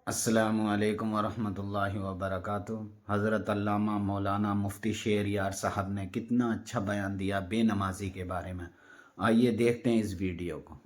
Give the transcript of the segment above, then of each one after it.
السلام علیکم ورحمۃ اللہ وبرکاتہ۔ حضرت علامہ مولانا مفتی شیر یار صاحب نے کتنا اچھا بیان دیا بے نمازی کے بارے میں، آئیے دیکھتے ہیں اس ویڈیو کو۔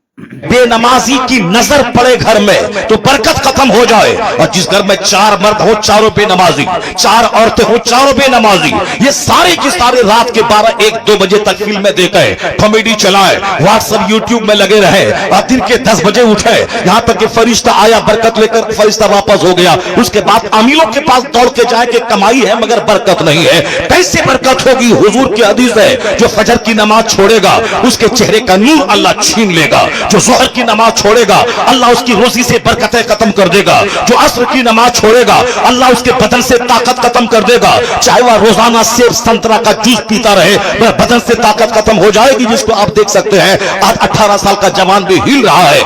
بے نمازی کی نظر پڑے گھر میں تو برکت ختم ہو جائے، اور جس گھر میں 4 مرد ہو چاروں بے نمازی، 4 عورتیں ہو چاروں بے نمازی، یہ سارے کی سارے رات کے 12-1-2 بجے تک فلمیں دیکھیں، کامیڈی چلائیں، واٹس ایپ یوٹیوب میں لگے رہے، اور دن کے 10 بجے اٹھے، یہاں تک کہ فرشتہ آیا برکت لے کر فرشتہ واپس ہو گیا، اس کے بعد امیروں کے پاس دوڑ کے جائے کہ کمائی ہے مگر برکت نہیں ہے۔ کیسے برکت ہوگی؟ حضور کی حدیث ہے، جو فجر کی نماز چھوڑے گا اس کے چہرے کا نور اللہ چھین لے گا، جو ظہر کی نماز چھوڑے گا اللہ اس کی روزی سے برکتیں ختم کر دے گا، جو عصر کی نماز چھوڑے گا اللہ اس کے بدن سے طاقت ختم کر دے گا، چاہے وہ روزانہ سیب سنترا کا جوس پیتا رہے مگر بدن سے طاقت ختم ہو جائے گی۔ جس کو آپ دیکھ سکتے ہیں آج 18 سال کا جوان بھی ہل رہا ہے،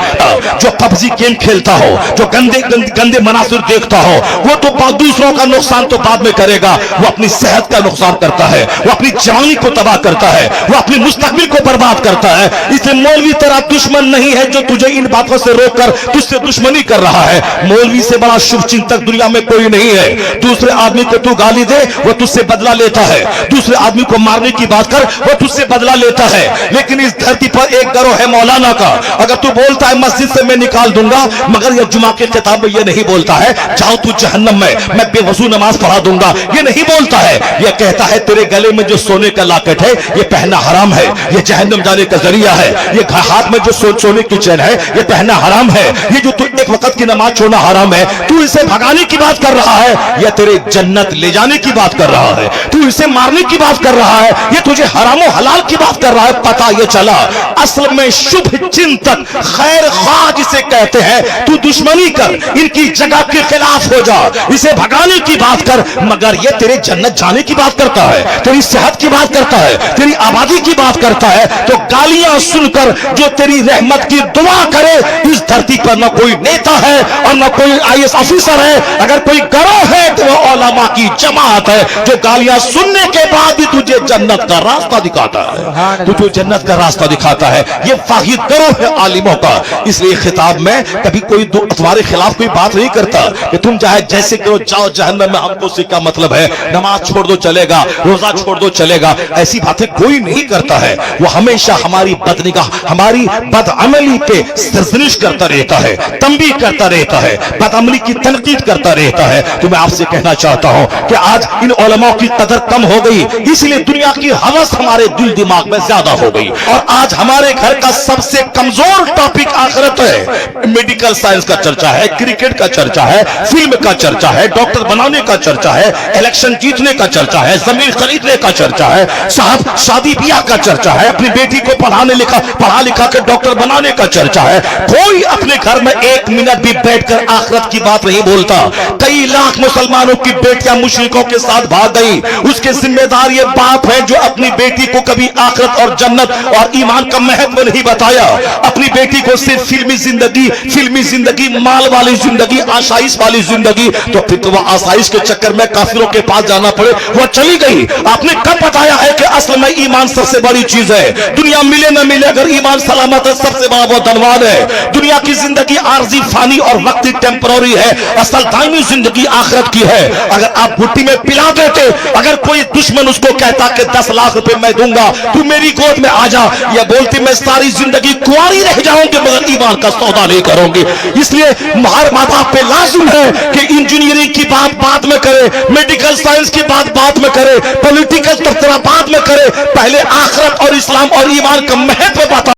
جو پبجی گیم کھیلتا ہو، جو گندے مناظر دیکھتا ہو، وہ تو دوسروں کا نقصان تو بعد میں کرے گا، وہ اپنی صحت کا نقصان کرتا ہے، وہ اپنی جوانی کو تباہ کرتا ہے، وہ اپنی مستقبل کو برباد کرتا ہے۔ اس لیے مولوی تیرا دشمن نہیں ہے جو تجھے ان باتوں سے روک کر تجھ سے دشمنی کر رہا ہے۔ مولوی سے بڑا شبھ چنتک دنیا میں کوئی نہیں ہے۔ دوسرے آدمی کو تو گالی دے وہ تجھ سے بدلہ لیتا ہے، دوسرے آدمی کو مارنے کی بات کر وہ تجھ سے بدلہ لیتا ہے، لیکن اس دھرتی پر ایک گروہ ہے مولانا کا، اگر تو بولتا ہے مسجد سے میں نکال دوں گا مگر یہ جمعہ کے خطاب میں یہ نہیں بولتا ہے جاؤ تو جہنم میں بے وضو نماز پڑھا دوں گا، یہ نہیں بولتا ہے، یہ کہتا ہے تیرے گلے میں جو سونے کا لاکٹ ہے یہ پہننا حرام ہے، یہ جہنم جانے کا ذریعہ ہے، یہ ہاتھ میں جو سونے کی چین ہے یہ پہننا حرام ہے، یہ جو تو ایک وقت کی نماز چھوڑنا حرام ہے، تو اسے بھگانے کی بات کر رہا ہے یا تیرے جنت لے جانے کی بات کر رہا ہے، تو اسے مارنے کی بات کر رہا ہے یہ تجھے حرام و حلال کی بات کر رہا ہے۔ پتہ یہ چلا اصل میں شبھ چنتک خیر خواہ جسے کہتے ہیں، تو دشمنی کر، ان کی جگہ کے خلاف ہو جا، اسے بھگانے کی بات کر، مگر یہ تیرے جنت جانے کی بات کرتا ہے، تیری صحت کی بات کرتا ہے، تیری آبادی کی بات کرتا ہے، تو گالیاں سن کر جو تیری رحمت کی دعا کرے، اس دھرتی پر نہ کوئی نیتا ہے اور نہ کوئی IAS آفیسر ہے، اگر کوئی گروہ ہے تو وہ علماء کی جماعت ہے جو گالیاں سننے کے بعد بھی تجھے جنت کا راستہ دکھاتا ہے، تجھے جنت کا راستہ دکھاتا ہے۔ یہ واحد گروہ ہے عالموں کا، اس لیے خطاب میں کبھی کوئی تمہارے خلاف کوئی بات نہیں کرتا کہ تم چاہے جیسے کرو جاؤ جہنم میں، ہم کو اس سے کیا مطلب ہے، نماز چھوڑ دو چلے گا، روزہ چھوڑ دو چلے گا، ایسی باتیں کوئی نہیں کرتا ہے۔ وہ ہمیشہ ہماری بدنگاہ، ہماری بدعملی پہ سرزنش کرتا رہتا ہے، تنبیہ کرتا رہتا ہے، بدعملی کی تنقید کرتا رہتا ہے۔ تو میں آپ سے کہنا چاہتا ہوں کہ آج ان علماء کی قدر کم ہو گئی، اس لیے دنیا کی ہوس ہمارے دل دماغ میں زیادہ ہو گئی، اور آج ہمارے گھر کا سب سے کمزور ٹاپک آخرت ہے۔ میڈیکل سائنس کا چرچا ہے، کرکٹ کا چرچا ہے، فلم کا چرچا ہے، ڈاکٹر بنانے کا چرچا ہے، الیکشن جیتنے کا چرچا ہے، زمین خریدنے کا چرچا ہے، صاحب شادی بیاہ کا چرچا ہے، اپنی بیٹی کو پڑھا لکھا کے ڈاکٹر بنانے کا چرچا ہے۔ کوئی اپنے گھر میں 1 منٹ بھی بیٹھ کر آخرت کی بات نہیں بولتا۔ کئی لاکھ مسلمانوں کی بیٹیاں مشرکوں کے ساتھ بھاگ گئی، اس کے ذمہ دار یہ باپ ہے جو اپنی بیٹی کو کبھی آخرت اور جنت اور ایمان کا مہتو نہیں بتایا، اپنی بیٹی کو صرف فلمی زندگی، مال والی زندگی، آسائش والی زندگی، تو پھر تو وہ آسائش کے چکر میں کافروں کے پاس جانا پڑے، وہ چلی گئی۔ آپ نے کب بتایا ہے کہ اصل میں ایمان سب سے بڑی چیز ہے؟ دنیا ملے نہ ملے اگر ایمان سلامت ہے سب سے بڑا وہ دھنوان ہے۔ دنیا کی زندگی عارضی، فانی اور وقتی ٹیمپرری ہے، اصل دائمی زندگی آخرت کی ہے۔ اگر آپ بھٹی میں پلا دیتے، اگر کوئی دشمن اس کو کہتا کہ 10 لاکھ روپے میں دوں گا تو میری گود میں آ جا، یا بولتی میں ساری زندگی کنواری رہ جاؤں گی مگر ایمان کا سودا نہیں کروں گی۔ اس لیے ہر ماں باپ پہ لازم ہے کہ انجینئرنگ کی بات بعد میں کرے، میڈیکل سائنس کی بات بعد میں کرے، پولیٹیکل تبصرہ بعد میں کرے، پہلے آخرت اور اسلام اور ایمان کا مہتو بتا